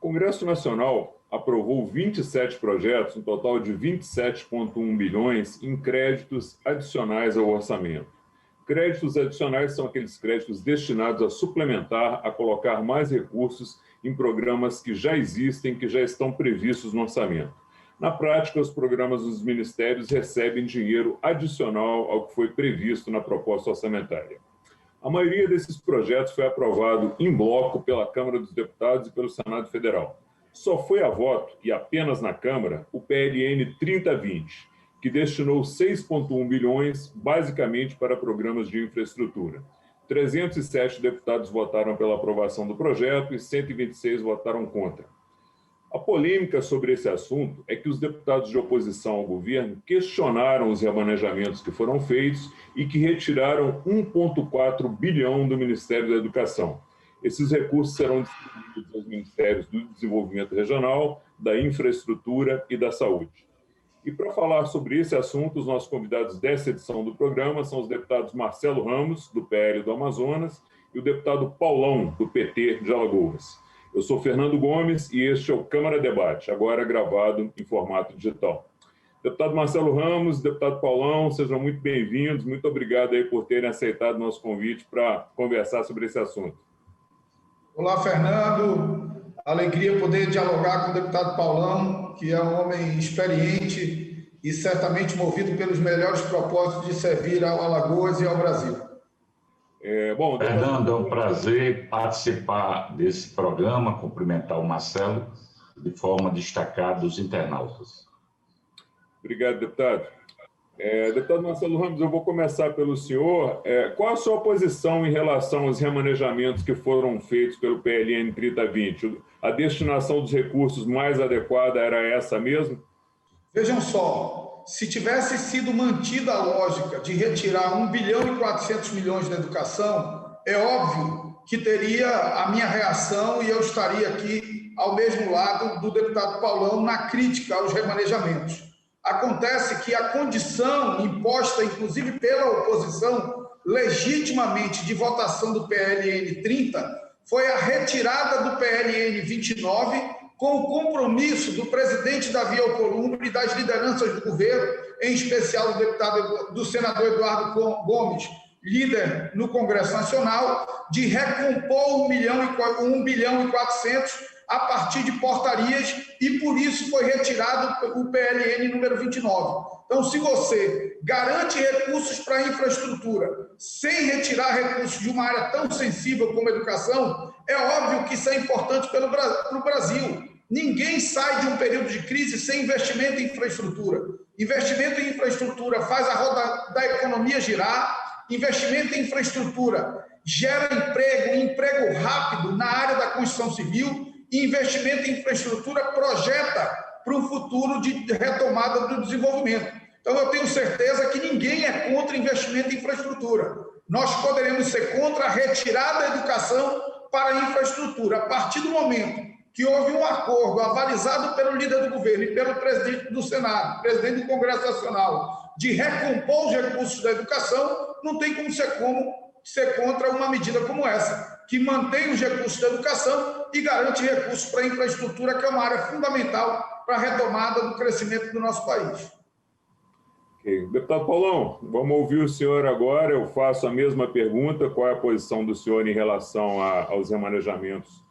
Congresso Nacional aprovou 27 projetos, um total de 27,1 bilhões em créditos adicionais ao orçamento. Créditos adicionais são aqueles créditos destinados a suplementar, a colocar mais recursos em programas que já existem, que já estão previstos no orçamento. Na prática, os programas dos ministérios recebem dinheiro adicional ao que foi previsto na proposta orçamentária. A maioria desses projetos foi aprovado em bloco pela Câmara dos Deputados e pelo Senado Federal. Só foi a voto, e apenas na Câmara, o PLN 3020, que destinou 6,1 bilhões basicamente para programas de infraestrutura. 307 deputados votaram pela aprovação do projeto e 126 votaram contra. A polêmica sobre esse assunto é que os deputados de oposição ao governo questionaram os remanejamentos que foram feitos e que retiraram 1,4 bilhão do Ministério da Educação. Esses recursos serão distribuídos aos Ministérios do Desenvolvimento Regional, da Infraestrutura e da Saúde. E para falar sobre esse assunto, os nossos convidados dessa edição do programa são os deputados Marcelo Ramos, do PL do Amazonas, e o deputado Paulão, do PT de Alagoas. Eu sou Fernando Gomes e este é o Câmara Debate, agora gravado em formato digital. Deputado Marcelo Ramos, deputado Paulão, sejam muito bem-vindos. Muito obrigado aí por terem aceitado o nosso convite para conversar sobre esse assunto. Olá, Fernando. Alegria poder dialogar com o deputado Paulão, que é um homem experiente e certamente movido pelos melhores propósitos de servir ao Alagoas e ao Brasil. Fernando, é um prazer participar desse programa, cumprimentar o Marcelo de forma destacada dos internautas. Obrigado, deputado. Deputado Marcelo Ramos, eu vou começar pelo senhor. Qual a sua posição em relação aos remanejamentos que foram feitos pelo PLN 3020? A destinação dos recursos mais adequada era essa mesmo? Vejam só, se tivesse sido mantida a lógica de retirar 1 bilhão e 400 milhões da educação, é óbvio que teria a minha reação e eu estaria aqui ao mesmo lado do deputado Paulão na crítica aos remanejamentos. Acontece que a condição imposta, inclusive pela oposição, legitimamente de votação do PLN 30, foi a retirada do PLN 29, com o compromisso do presidente Davi Alcolumbre e das lideranças do governo, em especial do senador Eduardo Gomes, líder no Congresso Nacional, de recompor 1 bilhão e 400 a partir de portarias, e por isso foi retirado o PLN número 29. Então, se você garante recursos para a infraestrutura sem retirar recursos de uma área tão sensível como a educação, é óbvio que isso é importante para o Brasil. Ninguém sai de um período de crise sem investimento em infraestrutura. Investimento em infraestrutura faz a roda da economia girar, investimento em infraestrutura gera emprego rápido na área da construção civil, e investimento em infraestrutura projeta para um futuro de retomada do desenvolvimento. Então, eu tenho certeza que ninguém é contra investimento em infraestrutura. Nós poderemos ser contra a retirada da educação para a infraestrutura. A partir do momento que houve um acordo avalizado pelo líder do governo e pelo presidente do Senado, presidente do Congresso Nacional, de recompor os recursos da educação, não tem como ser contra uma medida como essa, que mantém os recursos da educação e garante recursos para a infraestrutura, que é uma área fundamental para a retomada do crescimento do nosso país. Okay. Deputado Paulão, vamos ouvir o senhor agora. Eu faço a mesma pergunta. Qual é a posição do senhor em relação aos remanejamentos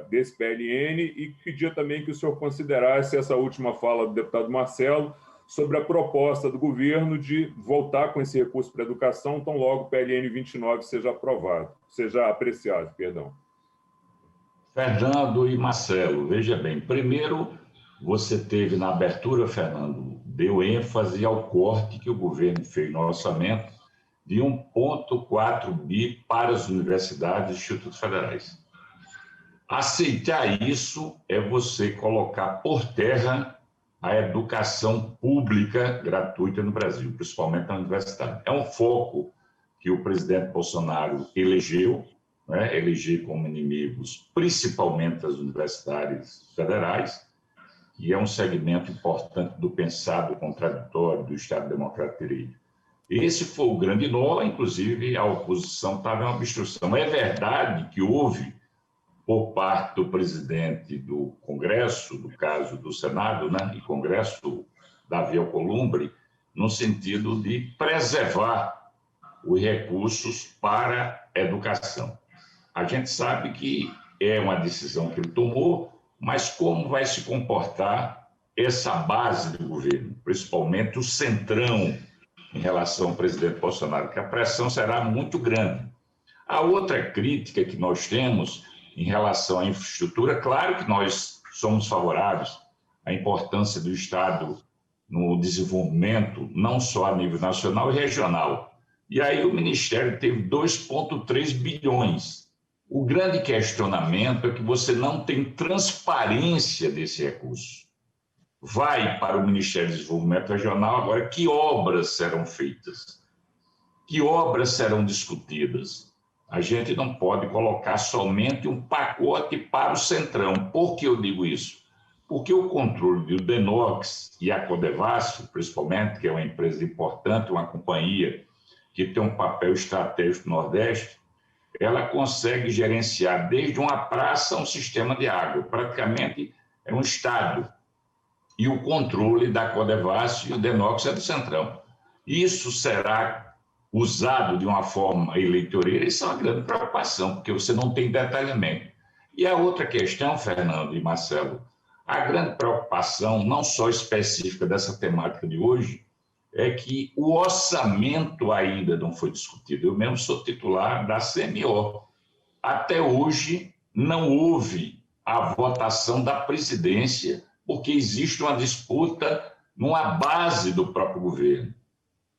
desse PLN? E pedir também que o senhor considerasse essa última fala do deputado Marcelo sobre a proposta do governo de voltar com esse recurso para a educação tão logo o PLN 29 seja apreciado. Fernando e Marcelo, veja bem, primeiro você teve na abertura, Fernando, deu ênfase ao corte que o governo fez no orçamento de 1,4 bi para as universidades e institutos federais. Aceitar isso é você colocar por terra a educação pública gratuita no Brasil, principalmente na universidade. É um foco que o presidente Bolsonaro elegeu, eleger como inimigos principalmente as universidades federais, que é um segmento importante do pensado contraditório do Estado Democrático de Direito. Esse foi o grande nó, inclusive a oposição estava em obstrução. É verdade que houve por parte do presidente do Congresso, no caso do Senado, né, e Congresso, Davi Alcolumbre, no sentido de preservar os recursos para a educação. A gente sabe que é uma decisão que ele tomou, mas como vai se comportar essa base do governo, principalmente o centrão, em relação ao presidente Bolsonaro, que a pressão será muito grande. A outra crítica que nós temos em relação à infraestrutura, claro que nós somos favoráveis à importância do Estado no desenvolvimento, não só a nível nacional e regional. E aí o Ministério teve 2,3 bilhões. O grande questionamento é que você não tem transparência desse recurso. Vai para o Ministério do Desenvolvimento Regional agora, que obras serão feitas? Que obras serão discutidas? A gente não pode colocar somente um pacote para o Centrão. Por que eu digo isso? Porque o controle do Denox e a Codevasf, principalmente, que é uma empresa importante, uma companhia que tem um papel estratégico no Nordeste, ela consegue gerenciar desde uma praça a um sistema de água. Praticamente é um estado. E o controle da Codevasf e o Denox é do Centrão. Isso será usado de uma forma eleitoreira? Isso é uma grande preocupação, porque você não tem detalhamento. E a outra questão, Fernando e Marcelo, a grande preocupação, não só específica dessa temática de hoje, é que o orçamento ainda não foi discutido. Eu mesmo sou titular da CMO. Até hoje não houve a votação da presidência, porque existe uma disputa numa base do próprio governo,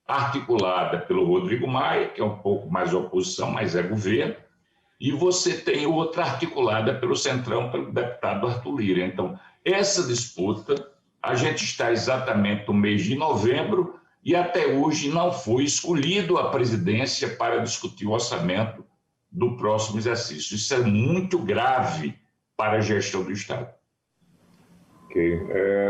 articulada pelo Rodrigo Maia, que é um pouco mais oposição, mas é governo, e você tem outra articulada pelo Centrão, pelo deputado Arthur Lira. Então, essa disputa, a gente está exatamente no mês de novembro e até hoje não foi escolhido a presidência para discutir o orçamento do próximo exercício. Isso é muito grave para a gestão do Estado. Ok.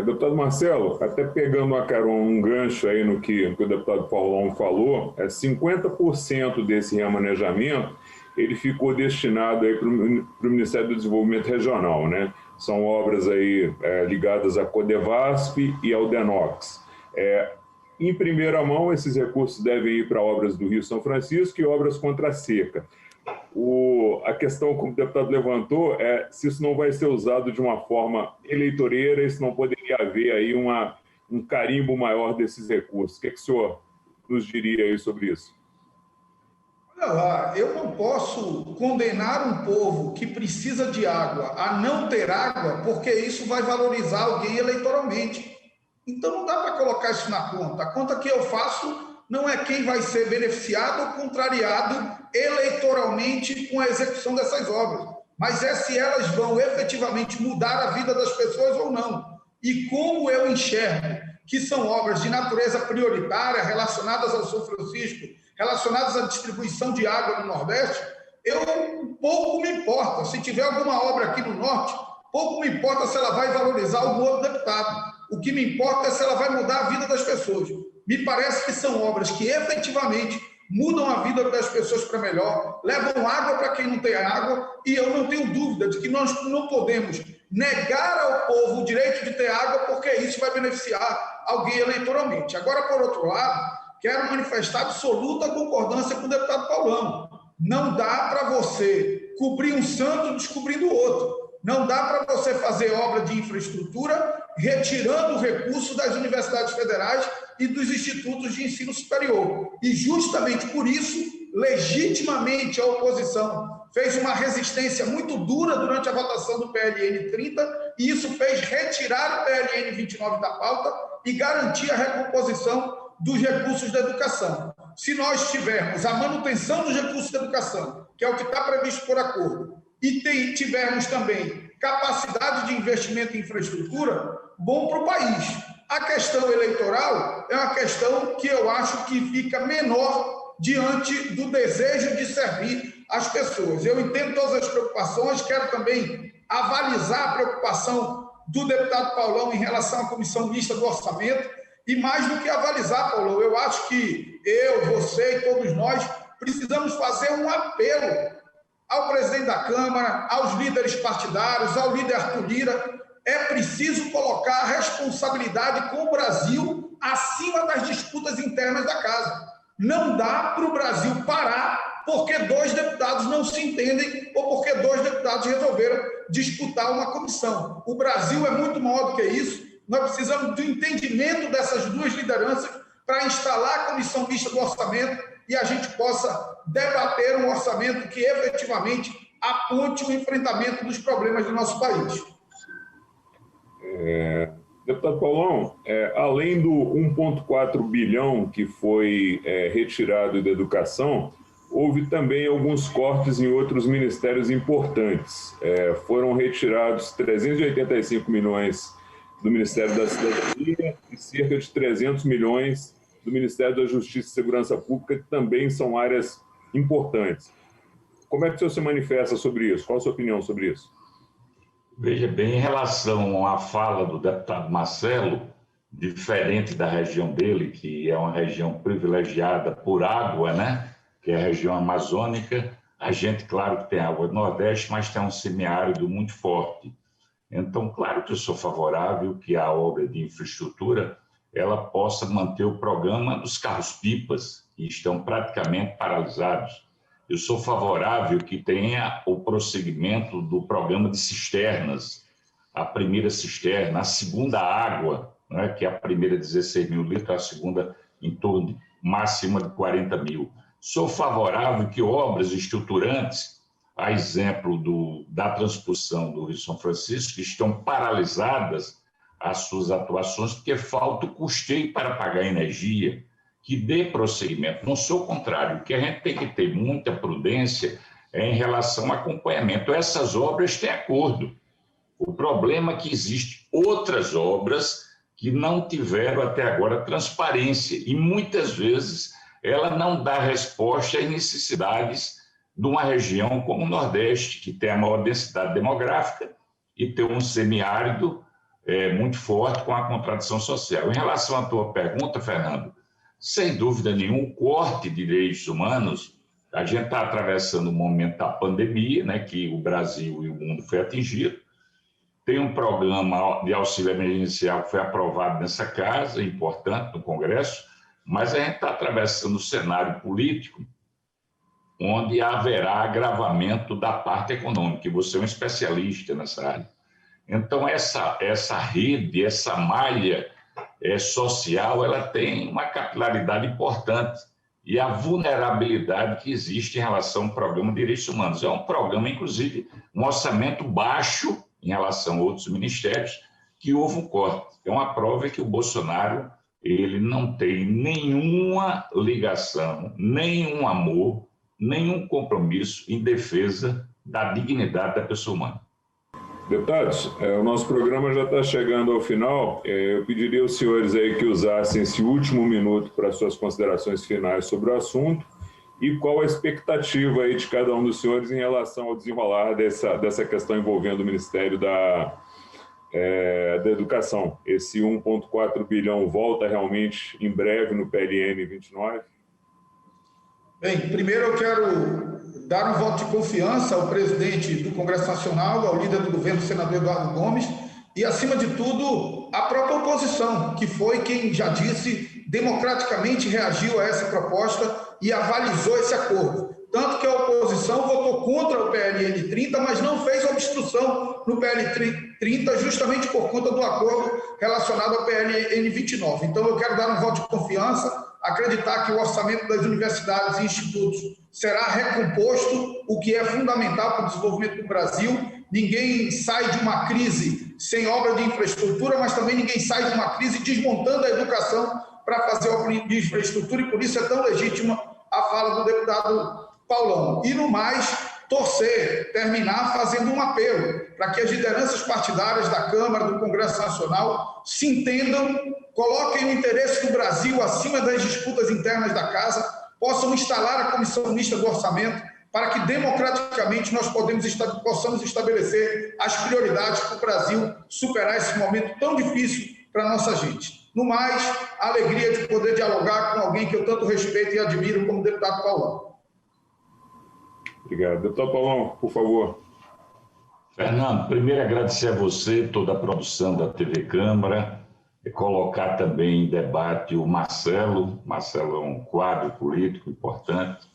Deputado Marcelo, até pegando um gancho aí no que o deputado Paulão falou, 50% desse remanejamento ele ficou destinado para o Ministério do Desenvolvimento Regional, né? São obras aí ligadas à Codevasf e ao Denox. Em primeira mão, esses recursos devem ir para obras do Rio São Francisco e obras contra a seca. A questão, como o deputado levantou, é se isso não vai ser usado de uma forma eleitoreira, e se não poderia haver aí um carimbo maior desses recursos. O que o senhor nos diria aí sobre isso? Olha lá, eu não posso condenar um povo que precisa de água a não ter água, porque isso vai valorizar alguém eleitoralmente. Então não dá para colocar isso na conta. A conta que eu faço não é quem vai ser beneficiado ou contrariado eleitoralmente com a execução dessas obras, mas é se elas vão efetivamente mudar a vida das pessoas ou não. E como eu enxergo que são obras de natureza prioritária relacionadas ao São Francisco, relacionadas à distribuição de água no Nordeste, pouco me importa. Se tiver alguma obra aqui no Norte, pouco me importa se ela vai valorizar algum outro deputado. O que me importa é se ela vai mudar a vida das pessoas. Me parece que são obras que efetivamente mudam a vida das pessoas para melhor, levam água para quem não tem água, e eu não tenho dúvida de que nós não podemos negar ao povo o direito de ter água, porque isso vai beneficiar alguém eleitoralmente. Agora, por outro lado, quero manifestar absoluta concordância com o deputado Paulão. Não dá para você cobrir um santo descobrindo o outro. Não dá para você fazer obra de infraestrutura retirando recursos das universidades federais e dos institutos de ensino superior. E justamente por isso, legitimamente, a oposição fez uma resistência muito dura durante a votação do PLN 30, e isso fez retirar o PLN 29 da pauta e garantir a recomposição dos recursos da educação. Se nós tivermos a manutenção dos recursos da educação, que é o que está previsto por acordo, e tivermos também capacidade de investimento em infraestrutura, bom para o país. A questão eleitoral é uma questão que eu acho que fica menor diante do desejo de servir as pessoas. Eu entendo todas as preocupações, quero também avalizar a preocupação do deputado Paulão em relação à comissão mista do orçamento, e mais do que avalizar, Paulão, eu acho que eu, você e todos nós precisamos fazer um apelo ao presidente da Câmara, aos líderes partidários, ao líder Arthur Lira, é preciso colocar a responsabilidade com o Brasil acima das disputas internas da casa. Não dá para o Brasil parar porque 2 deputados não se entendem ou porque 2 deputados resolveram disputar uma comissão. O Brasil é muito maior do que isso. Nós precisamos do entendimento dessas 2 lideranças para instalar a comissão mista do orçamento e a gente possa debater um orçamento que efetivamente aponte o enfrentamento dos problemas do nosso país. Deputado Paulão, além do 1,4 bilhão que foi retirado da educação, houve também alguns cortes em outros ministérios importantes. Foram retirados 385 milhões do Ministério da Cidadania e cerca de 300 milhões do Ministério da Justiça e Segurança Pública, que também são áreas importantes. Como é que o senhor se manifesta sobre isso? Qual a sua opinião sobre isso? Veja bem, em relação à fala do deputado Marcelo, diferente da região dele, que é uma região privilegiada por água, né? Que é a região amazônica, a gente, claro que tem água do Nordeste, mas tem um semiárido muito forte. Então, claro que eu sou favorável que a obra de infraestrutura ela possa manter o programa dos carros-pipas, que estão praticamente paralisados. Eu sou favorável que tenha o prosseguimento do programa de cisternas, a primeira cisterna, a segunda água, né, que é a primeira 16 mil litros, a segunda em torno de máxima de 40 mil. Sou favorável que obras estruturantes, a exemplo da transposição do Rio São Francisco, que estão paralisadas as suas atuações, porque falta o custeio para pagar energia, que dê prosseguimento. Não sou o contrário. O que a gente tem que ter muita prudência é em relação ao acompanhamento. Essas obras têm acordo. O problema é que existem outras obras que não tiveram até agora transparência e muitas vezes ela não dá resposta às necessidades de uma região como o Nordeste, que tem a maior densidade demográfica e tem um semiárido muito forte com a contradição social. Em relação à tua pergunta, Fernando, sem dúvida nenhuma, o corte de direitos humanos, a gente está atravessando o momento da pandemia, né, que o Brasil e o mundo foi atingido. Tem um programa de auxílio emergencial que foi aprovado nessa casa, importante, no Congresso, mas a gente está atravessando o cenário político onde haverá agravamento da parte econômica, e você é um especialista nessa área. Então, essa rede, essa malha social, ela tem uma capilaridade importante e a vulnerabilidade que existe em relação ao programa de direitos humanos. É um programa, inclusive, um orçamento baixo em relação a outros ministérios, que houve um corte. É uma prova que o Bolsonaro ele não tem nenhuma ligação, nenhum amor, nenhum compromisso em defesa da dignidade da pessoa humana. Deputados, o nosso programa já está chegando ao final. Eu pediria aos senhores aí que usassem esse último minuto para suas considerações finais sobre o assunto e qual a expectativa aí de cada um dos senhores em relação ao desenrolar dessa questão envolvendo o Ministério da Educação. Esse 1,4 bilhão volta realmente em breve no PLN 29? Bem, primeiro eu quero dar um voto de confiança ao presidente do Congresso Nacional, ao líder do governo, senador Eduardo Gomes, e, acima de tudo, a própria oposição, que foi quem, já disse, democraticamente reagiu a essa proposta e avalizou esse acordo. Tanto que a oposição votou contra o PLN 30, mas não fez obstrução no PLN 30, justamente por conta do acordo relacionado ao PLN 29. Então, eu quero dar um voto de confiança, acreditar que o orçamento das universidades e institutos será recomposto, o que é fundamental para o desenvolvimento do Brasil. Ninguém sai de uma crise sem obra de infraestrutura, mas também ninguém sai de uma crise desmontando a educação para fazer obra de infraestrutura, e por isso é tão legítima a fala do deputado Paulão. E, no mais, terminar fazendo um apelo para que as lideranças partidárias da Câmara, do Congresso Nacional, se entendam, coloquem o interesse do Brasil acima das disputas internas da Casa, possam instalar a Comissão Mista do Orçamento, para que democraticamente nós possamos estabelecer as prioridades para o Brasil superar esse momento tão difícil para a nossa gente. No mais, a alegria de poder dialogar com alguém que eu tanto respeito e admiro como o deputado Paulão. Obrigado. Deputado Paulão, por favor. Fernando, primeiro agradecer a você, toda a produção da TV Câmara, e colocar também em debate o Marcelo. Marcelo é um quadro político importante,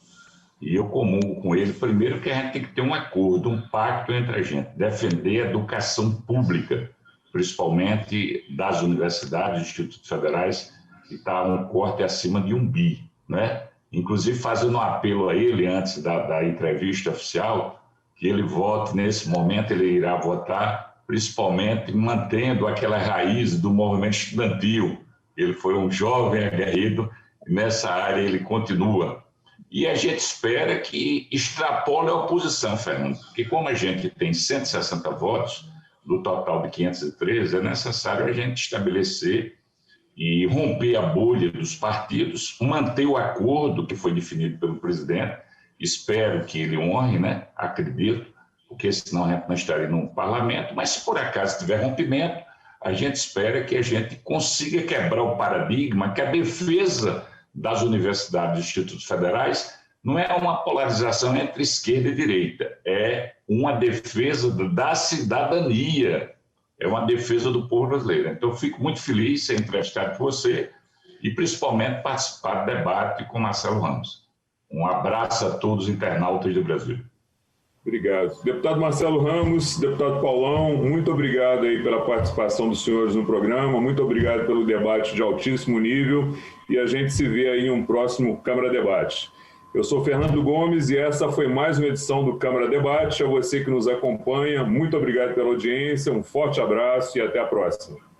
e eu comungo com ele, primeiro, que a gente tem que ter um acordo, um pacto entre a gente, defender a educação pública, principalmente das universidades, institutos federais, que está um corte acima de 1 bi, né? Inclusive fazendo um apelo a ele, antes da entrevista oficial, que ele vote, nesse momento ele irá votar, principalmente mantendo aquela raiz do movimento estudantil. Ele foi um jovem aguerrido, e nessa área ele continua. E a gente espera que extrapole a oposição, Fernando, porque como a gente tem 160 votos, do total de 513, é necessário a gente estabelecer e romper a bolha dos partidos, manter o acordo que foi definido pelo presidente. Espero que ele honre, né? Acredito, porque senão a gente não estaria no parlamento, mas se por acaso tiver rompimento, a gente espera que a gente consiga quebrar o paradigma que a defesa das universidades e institutos federais não é uma polarização entre esquerda e direita, é uma defesa da cidadania, é uma defesa do povo brasileiro. Então, eu fico muito feliz de ser entrevistado por você e, principalmente, participar do debate com Marcelo Ramos. Um abraço a todos os internautas do Brasil. Obrigado. Deputado Marcelo Ramos, deputado Paulão, muito obrigado aí pela participação dos senhores no programa, muito obrigado pelo debate de altíssimo nível e a gente se vê aí em um próximo Câmara Debate. Eu sou Fernando Gomes e essa foi mais uma edição do Câmara Debate. A você que nos acompanha, muito obrigado pela audiência, um forte abraço e até a próxima.